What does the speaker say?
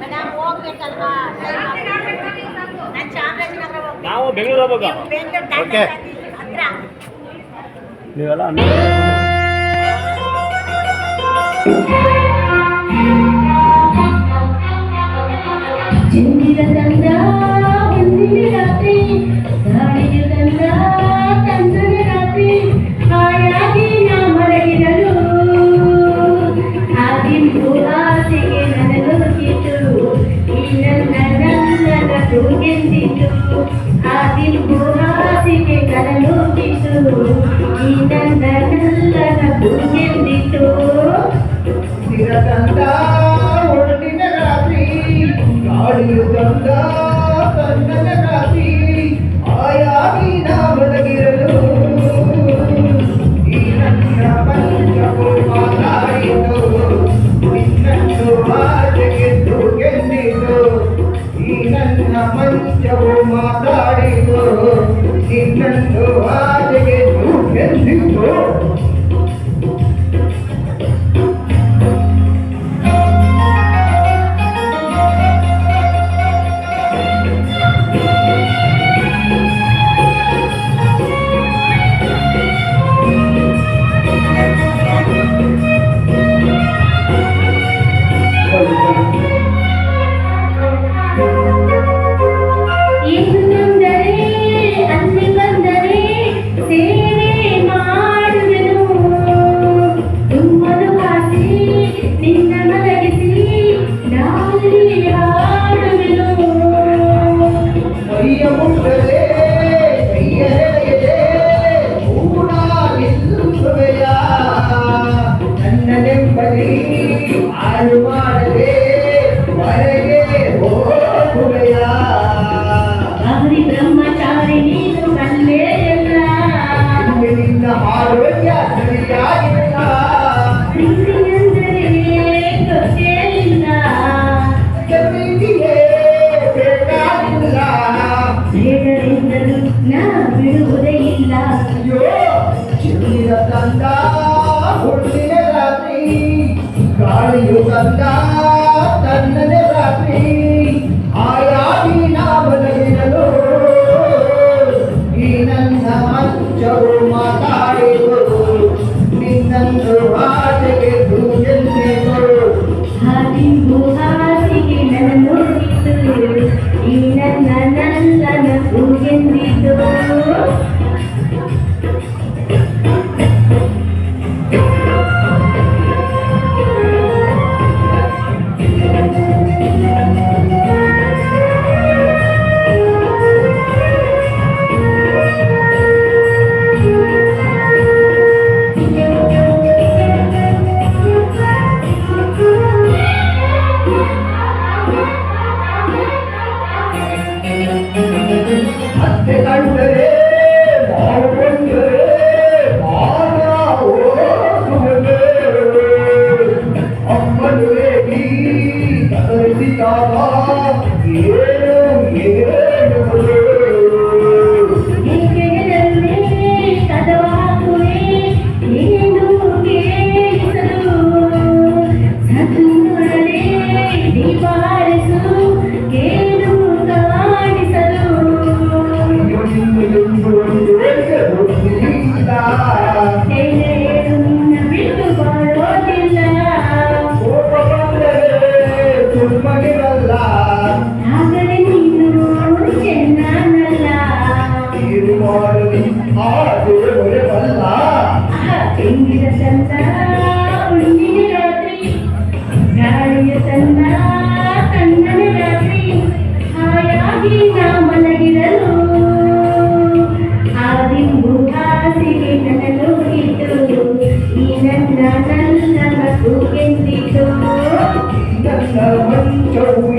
Madam ಹೋಗ್ಬೇಕಲ್ವಾ? ನಾನು ಚಾಮರಾಜನಗರ ಹೋಗ್ಬೇಕು. ನಾವು ಬೆಂಗಳೂರು ಹೋಗ್ಬೇಕು. ಬೆಂಗಳೂರು ಓಕೆ. ಹತ್ರ. ನೀವೆಲ್ಲ ಚಂದಿರ ತಂದ ಒಂದಿನ ರಾತ್ರಿ, ಗಾಳಿಯು ತಂದ ತಂದನ ರಾತ್ರಿ, ಹಾಯಾಗಿ ನಾ ಮಲಗಿರಲು ಆಗಿಂದು ಆಸೆಗೆ ನನಗೊತ್ತಿತು, ಈ ನನ್ನ ನನ್ನನ ತೂಗೆಂದಿತು, ಆಗಿಂದು ಆಸೆಗೆ ನನಗೊತ್ತಿತು, ಈ ನನ್ನ ನನ್ನನ ತೂಗೆಂದಿತು. ಚಂದಿರ ತಂದ ಒಂದಿನ ರಾತ್ರಿ, ಗಾಳಿಯು ತಂದ ತಂದನ ರಾತ್ರಿ, ಆಯಾಗಿ ನಾ ಮಲಗಿರಲು ಈ ನನ್ನ ಪಂಚವು ಮಾತಾಡಿತು, ನಿನ್ನನ್ನು ಆಚೆಗೆ ತೂಗೆಂದಿತು, ಈ ನನ್ನ ಪಂಚವು ಮಾತಾಡಿತು, ನಿನ್ನನ್ನು ಆಚೆಗೆ ತೂಗೆಂದಿತು. ಬ್ರಹ್ಮಚಾರಿ ನೀನು ಕಲ್ಲೇಯಲ್ಲ, ನಿನ್ನ ಆರೋಗ್ಯ ಸರಿಯಾಗಿಲ್ಲ, ಪ್ರೀತಿಯೆಂದರೆ ಗೊತ್ತೇ ಇಲ್ಲ, ಪ್ರೀತಿಯೇ ಬೇಕಾಗಿಲ್ಲ, ಬೇಡರಿಂದಲೂ ನಾ ಬಿಡುವುದೇ ಇಲ್ಲ. ಅಯ್ಯೋ ಚಂದಿರ ತಂದ ಹುಟ್ಟಿನ ರಾತ್ರಿ, ಗಾಳಿಯು ತಂದ ತನ್ನನೆ ರಾತ್ರಿ, ಆಯಾಗಿ ನಾ ಮಲಗಿರಲು ಈ ನನ್ನ ಮಂಚವು ಮಾತಾಡಿತು, ನಿನ್ನನ್ನು ಆಚೆಗೆ ತೂಗೆಂದಿತು. ಹಾದಿಂಬು ಹಾಸಿಗೆ ನನ್ನ ನೋಡಿತು, ಈ ನನ್ನ ನಲ್ಲನ ಕೂಗೆಂದಿತು. ಅತ್ತೆ ಕಂಡರೆ ನಾವು ಕಂಡರೆ ಮಾನ ಓದುವುದೇ, ಅಮ್ಮನು ರೇಗಿ ಕದರಿಸಿದಾಗ ಏನು ಏನು ಏಕೆಂದರೆ ಕದವಾಗುವೆ ಏನು ಕೇಳಿಸಲು, ಸದ್ಗುಣಲೇ ದೀಪಾರಿಸು ಏನು ಕಾಣಿಸಲು. ಹೇಳು ನಿನ್ನ ಬಿಟ್ಟು ಬರೋದಿಲ್ಲ, ಆದರೆ ನೀನು ಚೆನ್ನಲ್ಲ. ತೆಂಗಿನ ತಂದ ಹುಣ್ಣಿನ ರಾತ್ರಿ, ಗಾಳಿಯ ತಂದ ಕಣ್ಣನ ರಾತ್ರಿ, ಹಾಯಾಗಿ ನಾ ಮಲಗಿರಲು ಆದಿಂಬು ಹಾಸಿಗೆ ನನಗೋಗಿತು, ಈ ನನ್ನ ನಲ್ಲನ ಕೂಗೆಂದಿತು. ಮಂಚವು